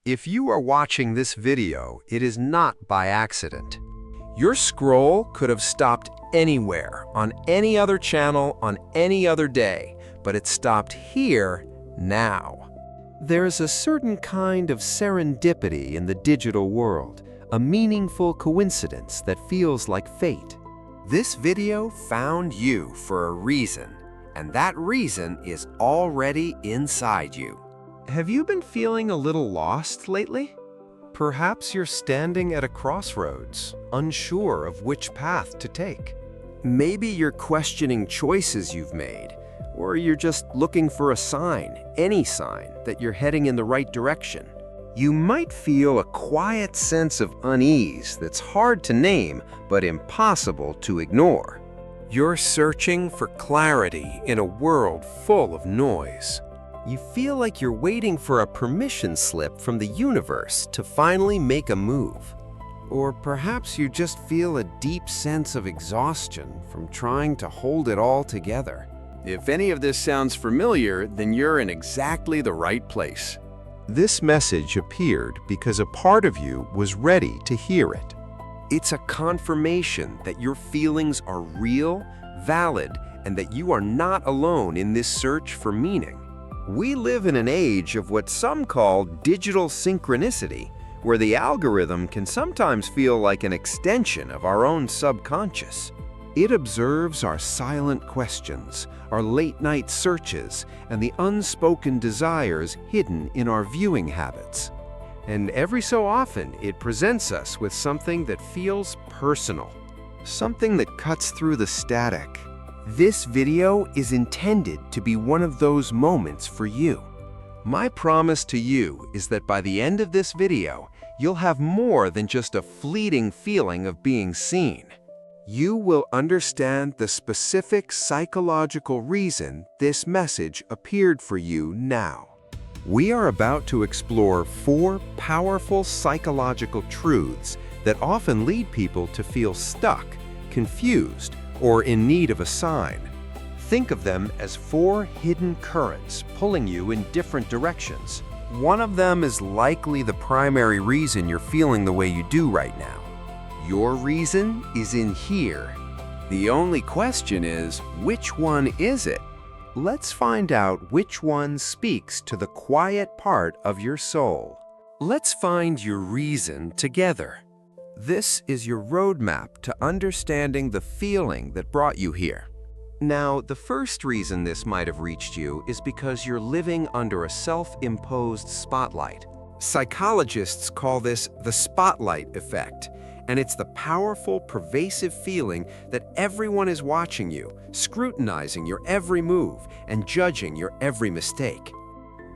If you are watching this video, it is not by accident. Your scroll could have stopped anywhere, on any other channel, on any other day, but it stopped here, now. There's a certain kind of serendipity in the digital world, a meaningful coincidence that feels like fate. This video found you for a reason, and that reason is already inside you. Have you been feeling a little lost lately? Perhaps you're standing at a crossroads, unsure of which path to take. Maybe you're questioning choices you've made, or you're just looking for a sign, any sign, that you're heading in the right direction. You might feel a quiet sense of unease that's hard to name, but impossible to ignore. You're searching for clarity in a world full of noise. You feel like you're waiting for a permission slip from the universe to finally make a move. Or perhaps you just feel a deep sense of exhaustion from trying to hold it all together. If any of this sounds familiar, then you're in exactly the right place. This message appeared because a part of you was ready to hear it. It's a confirmation that your feelings are real, valid, and that you are not alone in this search for meaning. We live in an age of what some call digital synchronicity, where the algorithm can sometimes feel like an extension of our own subconscious. It observes our silent questions, our late-night searches, and the unspoken desires hidden in our viewing habits. And every so often, it presents us with something that feels personal, something that cuts through the static. This video is intended to be one of those moments for you. My promise to you is that by the end of this video, you'll have more than just a fleeting feeling of being seen. You will understand the specific psychological reason this message appeared for you now. We are about to explore 4 powerful psychological truths that often lead people to feel stuck, confused, or in need of a sign. Think of them as 4 hidden currents pulling you in different directions. One of them is likely the primary reason you're feeling the way you do right now. Your reason is in here. The only question is, which one is it? Let's find out which one speaks to the quiet part of your soul. Let's find your reason together. This is your roadmap to understanding the feeling that brought you here. Now, the first reason this might have reached you is because you're living under a self-imposed spotlight. Psychologists call this the Spotlight Effect, and it's the powerful, pervasive feeling that everyone is watching you, scrutinizing your every move, and judging your every mistake.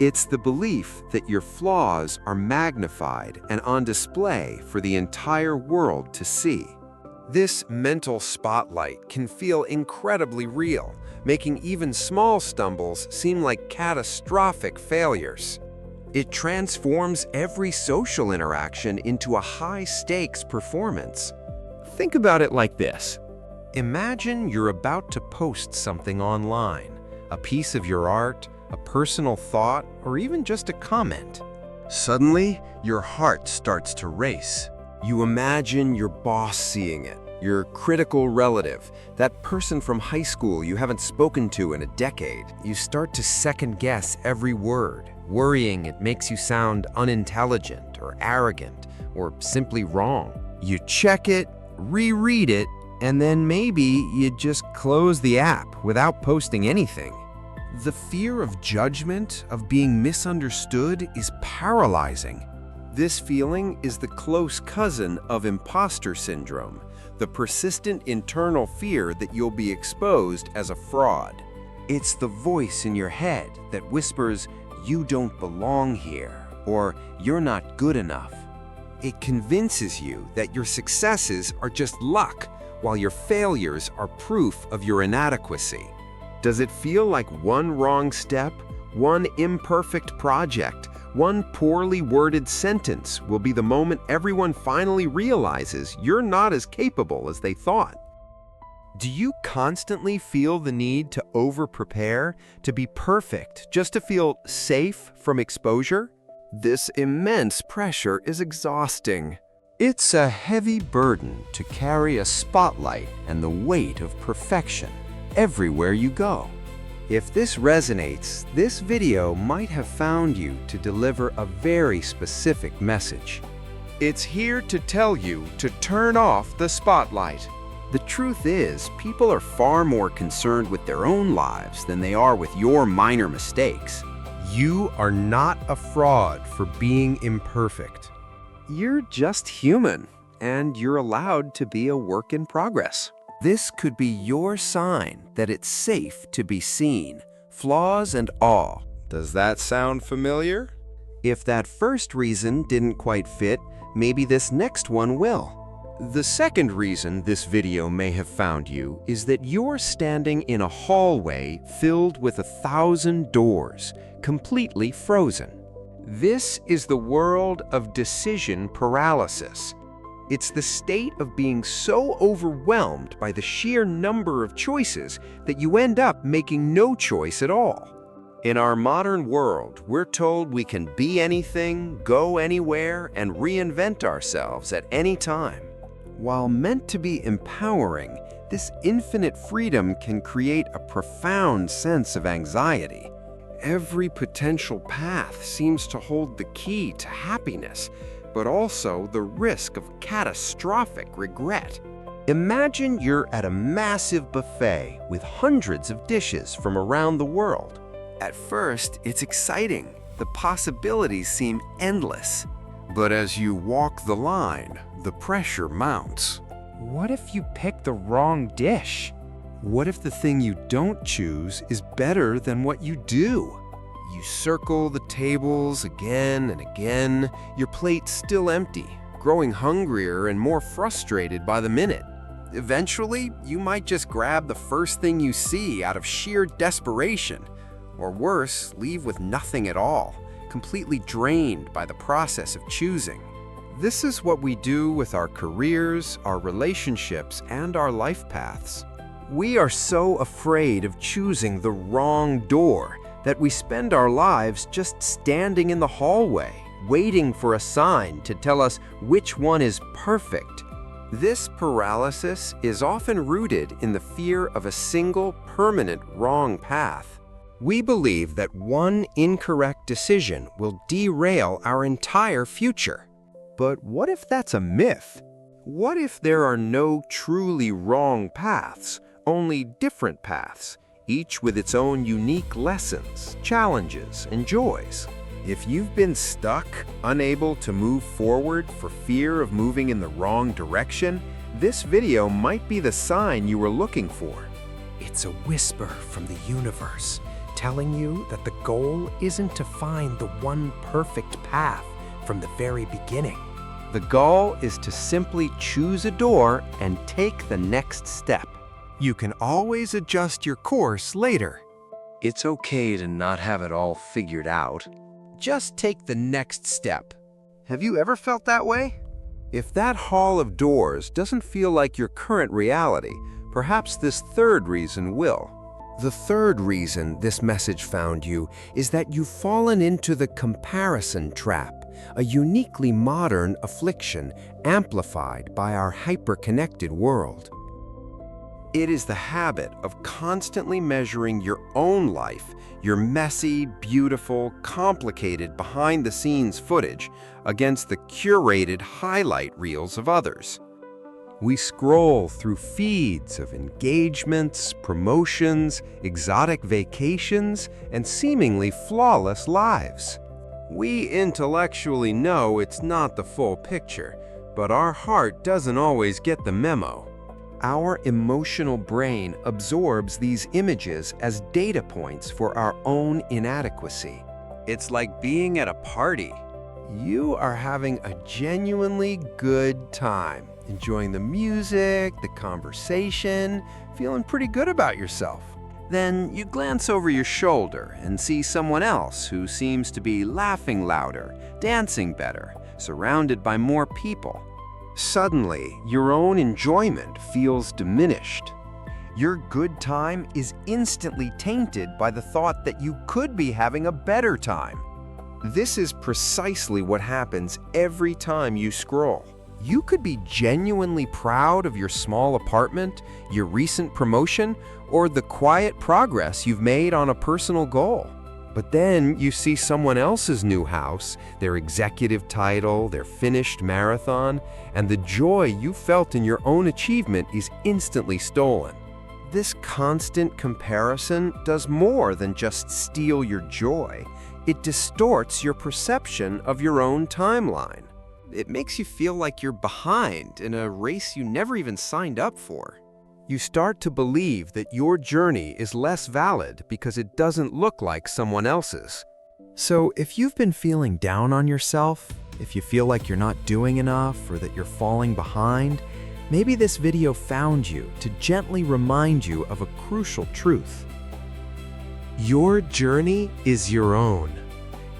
It's the belief that your flaws are magnified and on display for the entire world to see. This mental spotlight can feel incredibly real, making even small stumbles seem like catastrophic failures. It transforms every social interaction into a high-stakes performance. Think about it like this. Imagine you're about to post something online, a piece of your art, a personal thought, or even just a comment. Suddenly, your heart starts to race. You imagine your boss seeing it, your critical relative, that person from high school you haven't spoken to in a decade. You start to second-guess every word, worrying it makes you sound unintelligent or arrogant or simply wrong. You check it, reread it, and then maybe you just close the app without posting anything. The fear of judgment, of being misunderstood, is paralyzing. This feeling is the close cousin of imposter syndrome, the persistent internal fear that you'll be exposed as a fraud. It's the voice in your head that whispers, "You don't belong here," or "You're not good enough." It convinces you that your successes are just luck, while your failures are proof of your inadequacy. Does it feel like one wrong step, one imperfect project, one poorly worded sentence will be the moment everyone finally realizes you're not as capable as they thought? Do you constantly feel the need to over-prepare, to be perfect, just to feel safe from exposure? This immense pressure is exhausting. It's a heavy burden to carry a spotlight and the weight of perfection everywhere you go. If this resonates, this video might have found you to deliver a very specific message. It's here to tell you to turn off the spotlight. The truth is, people are far more concerned with their own lives than they are with your minor mistakes. You are not a fraud for being imperfect. You're just human, and you're allowed to be a work in progress. This could be your sign that it's safe to be seen, flaws and all. Does that sound familiar? If that first reason didn't quite fit, maybe this next one will. The second reason this video may have found you is that you're standing in a hallway filled with 1,000 doors, completely frozen. This is the world of decision paralysis. It's the state of being so overwhelmed by the sheer number of choices that you end up making no choice at all. In our modern world, we're told we can be anything, go anywhere, and reinvent ourselves at any time. While meant to be empowering, this infinite freedom can create a profound sense of anxiety. Every potential path seems to hold the key to happiness, but also the risk of catastrophic regret. Imagine you're at a massive buffet with hundreds of dishes from around the world. At first, it's exciting. The possibilities seem endless. But as you walk the line, the pressure mounts. What if you pick the wrong dish? What if the thing you don't choose is better than what you do? You circle the tables again and again, your plate still empty, growing hungrier and more frustrated by the minute. Eventually, you might just grab the first thing you see out of sheer desperation, or worse, leave with nothing at all, completely drained by the process of choosing. This is what we do with our careers, our relationships, and our life paths. We are so afraid of choosing the wrong door that we spend our lives just standing in the hallway, waiting for a sign to tell us which one is perfect. This paralysis is often rooted in the fear of a single, permanent wrong path. We believe that one incorrect decision will derail our entire future. But what if that's a myth? What if there are no truly wrong paths, only different paths, each with its own unique lessons, challenges, and joys? If you've been stuck, unable to move forward for fear of moving in the wrong direction, this video might be the sign you were looking for. It's a whisper from the universe, telling you that the goal isn't to find the one perfect path from the very beginning. The goal is to simply choose a door and take the next step. You can always adjust your course later. It's okay to not have it all figured out. Just take the next step. Have you ever felt that way? If that hall of doors doesn't feel like your current reality, perhaps this third reason will. The third reason this message found you is that you've fallen into the comparison trap, a uniquely modern affliction amplified by our hyper-connected world. It is the habit of constantly measuring your own life, your messy, beautiful, complicated behind-the-scenes footage, against the curated highlight reels of others. We scroll through feeds of engagements, promotions, exotic vacations, and seemingly flawless lives. We intellectually know it's not the full picture, but our heart doesn't always get the memo. Our emotional brain absorbs these images as data points for our own inadequacy. It's like being at a party. You are having a genuinely good time, enjoying the music, the conversation, feeling pretty good about yourself. Then you glance over your shoulder and see someone else who seems to be laughing louder, dancing better, surrounded by more people. Suddenly, your own enjoyment feels diminished. Your good time is instantly tainted by the thought that you could be having a better time. This is precisely what happens every time you scroll. You could be genuinely proud of your small apartment, your recent promotion, or the quiet progress you've made on a personal goal. But then you see someone else's new house, their executive title, their finished marathon, and the joy you felt in your own achievement is instantly stolen. This constant comparison does more than just steal your joy. It distorts your perception of your own timeline. It makes you feel like you're behind in a race you never even signed up for. You start to believe that your journey is less valid because it doesn't look like someone else's. So if you've been feeling down on yourself, if you feel like you're not doing enough or that you're falling behind, maybe this video found you to gently remind you of a crucial truth. Your journey is your own.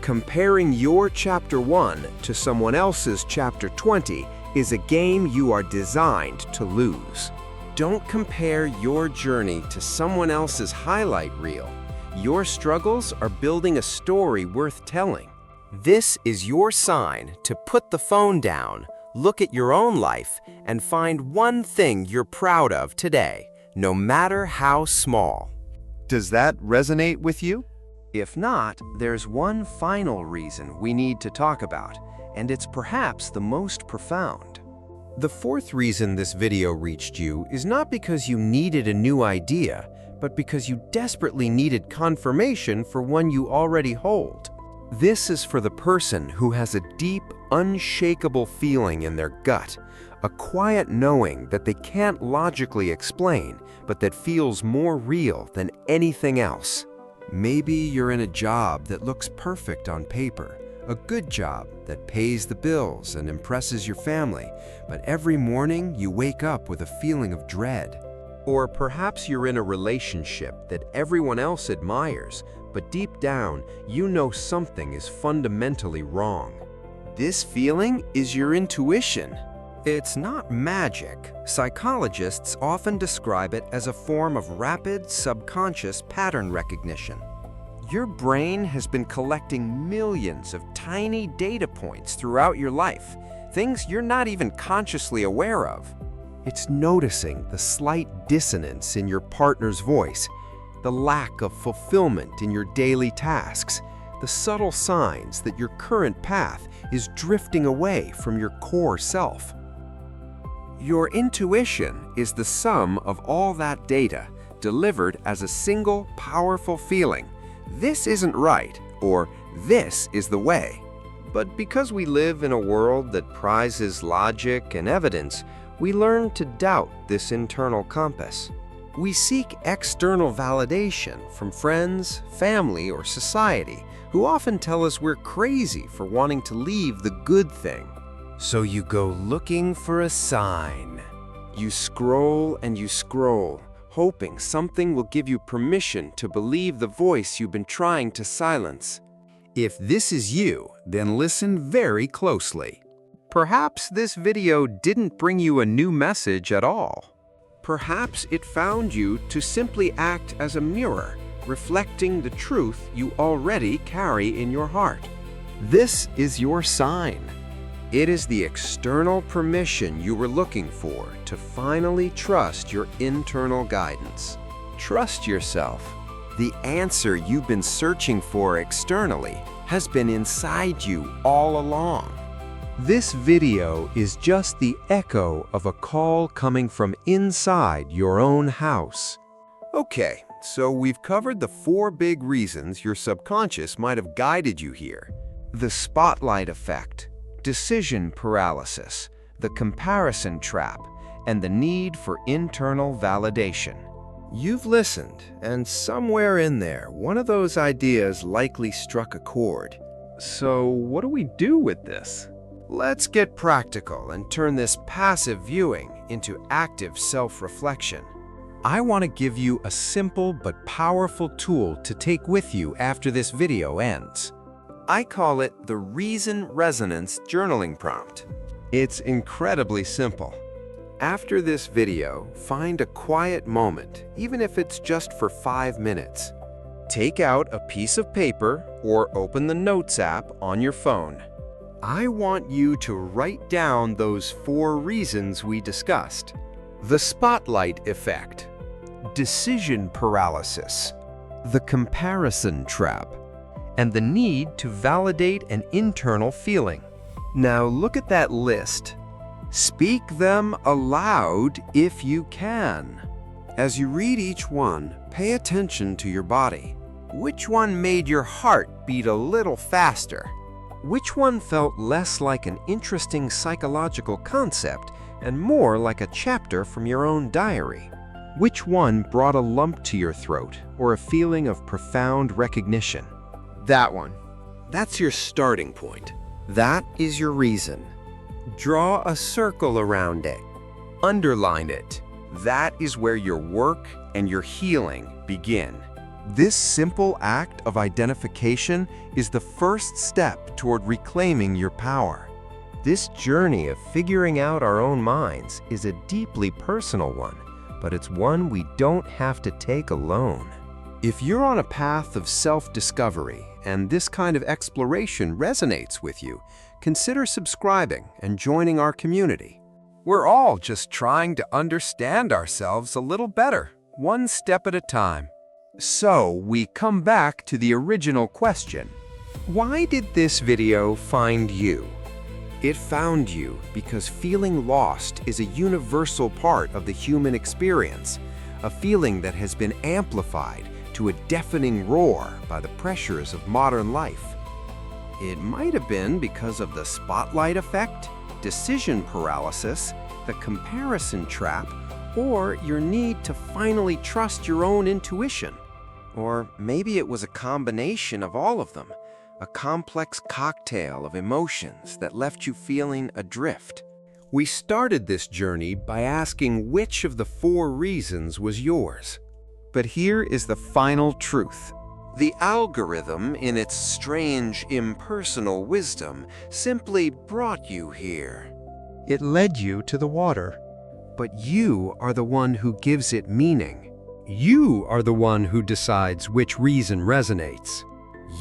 Comparing your Chapter 1 to someone else's Chapter 20 is a game you are designed to lose. Don't compare your journey to someone else's highlight reel. Your struggles are building a story worth telling. This is your sign to put the phone down, look at your own life, and find one thing you're proud of today, no matter how small. Does that resonate with you? If not, there's one final reason we need to talk about, and it's perhaps the most profound. The fourth reason this video reached you is not because you needed a new idea, but because you desperately needed confirmation for one you already hold. This is for the person who has a deep, unshakable feeling in their gut, a quiet knowing that they can't logically explain, but that feels more real than anything else. Maybe you're in a job that looks perfect on paper, a good job that pays the bills and impresses your family, but every morning you wake up with a feeling of dread. Or perhaps you're in a relationship that everyone else admires, but deep down you know something is fundamentally wrong. This feeling is your intuition. It's not magic. Psychologists often describe it as a form of rapid subconscious pattern recognition. Your brain has been collecting millions of tiny data points throughout your life, things you're not even consciously aware of. It's noticing the slight dissonance in your partner's voice, the lack of fulfillment in your daily tasks, the subtle signs that your current path is drifting away from your core self. Your intuition is the sum of all that data, delivered as a single, powerful feeling. This isn't right, or this is the way. But because we live in a world that prizes logic and evidence, we learn to doubt this internal compass. We seek external validation from friends, family, or society, who often tell us we're crazy for wanting to leave the good thing. So you go looking for a sign. You scroll and you scroll, hoping something will give you permission to believe the voice you've been trying to silence. If this is you, then listen very closely. Perhaps this video didn't bring you a new message at all. Perhaps it found you to simply act as a mirror, reflecting the truth you already carry in your heart. This is your sign. It is the external permission you were looking for to finally trust your internal guidance. Trust yourself. The answer you've been searching for externally has been inside you all along. This video is just the echo of a call coming from inside your own house. Okay, so we've covered the 4 big reasons your subconscious might have guided you here. The spotlight effect, decision paralysis, the comparison trap, and the need for internal validation. You've listened, and somewhere in there, one of those ideas likely struck a chord. So what do we do with this? Let's get practical and turn this passive viewing into active self-reflection. I want to give you a simple but powerful tool to take with you after this video ends. I call it the Reason Resonance Journaling Prompt. It's incredibly simple. After this video, find a quiet moment, even if it's just for 5 minutes. Take out a piece of paper or open the Notes app on your phone. I want you to write down those 4 reasons we discussed. The spotlight effect, decision paralysis, the comparison trap, and the need to validate an internal feeling. Now look at that list. Speak them aloud if you can. As you read each one, pay attention to your body. Which one made your heart beat a little faster? Which one felt less like an interesting psychological concept and more like a chapter from your own diary? Which one brought a lump to your throat or a feeling of profound recognition? That one. That's your starting point. That is your reason. Draw a circle around it. Underline it. That is where your work and your healing begin. This simple act of identification is the first step toward reclaiming your power. This journey of figuring out our own minds is a deeply personal one, but it's one we don't have to take alone. If you're on a path of self-discovery and this kind of exploration resonates with you, consider subscribing and joining our community. We're all just trying to understand ourselves a little better, one step at a time. So we come back to the original question. Why did this video find you? It found you because feeling lost is a universal part of the human experience, a feeling that has been amplified to a deafening roar by the pressures of modern life. It might have been because of the spotlight effect, decision paralysis, the comparison trap, or your need to finally trust your own intuition. Or maybe it was a combination of all of them, a complex cocktail of emotions that left you feeling adrift. We started this journey by asking which of the 4 reasons was yours. But here is the final truth. The algorithm, in its strange, impersonal wisdom, simply brought you here. It led you to the water. But you are the one who gives it meaning. You are the one who decides which reason resonates.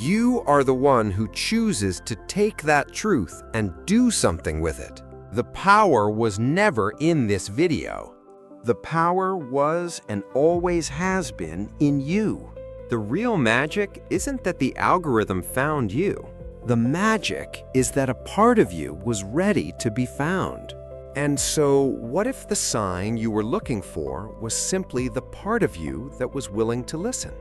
You are the one who chooses to take that truth and do something with it. The power was never in this video. The power was and always has been in you. The real magic isn't that the algorithm found you. The magic is that a part of you was ready to be found. And so, what if the sign you were looking for was simply the part of you that was willing to listen?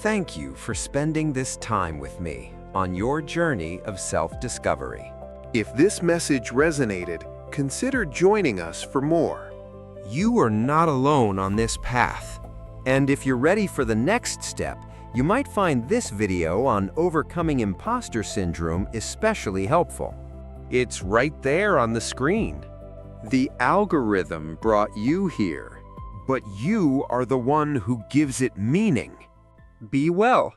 Thank you for spending this time with me on your journey of self-discovery. If this message resonated, consider joining us for more. You are not alone on this path. And if you're ready for the next step, you might find this video on overcoming imposter syndrome especially helpful. It's right there on the screen. The algorithm brought you here, but you are the one who gives it meaning. Be well.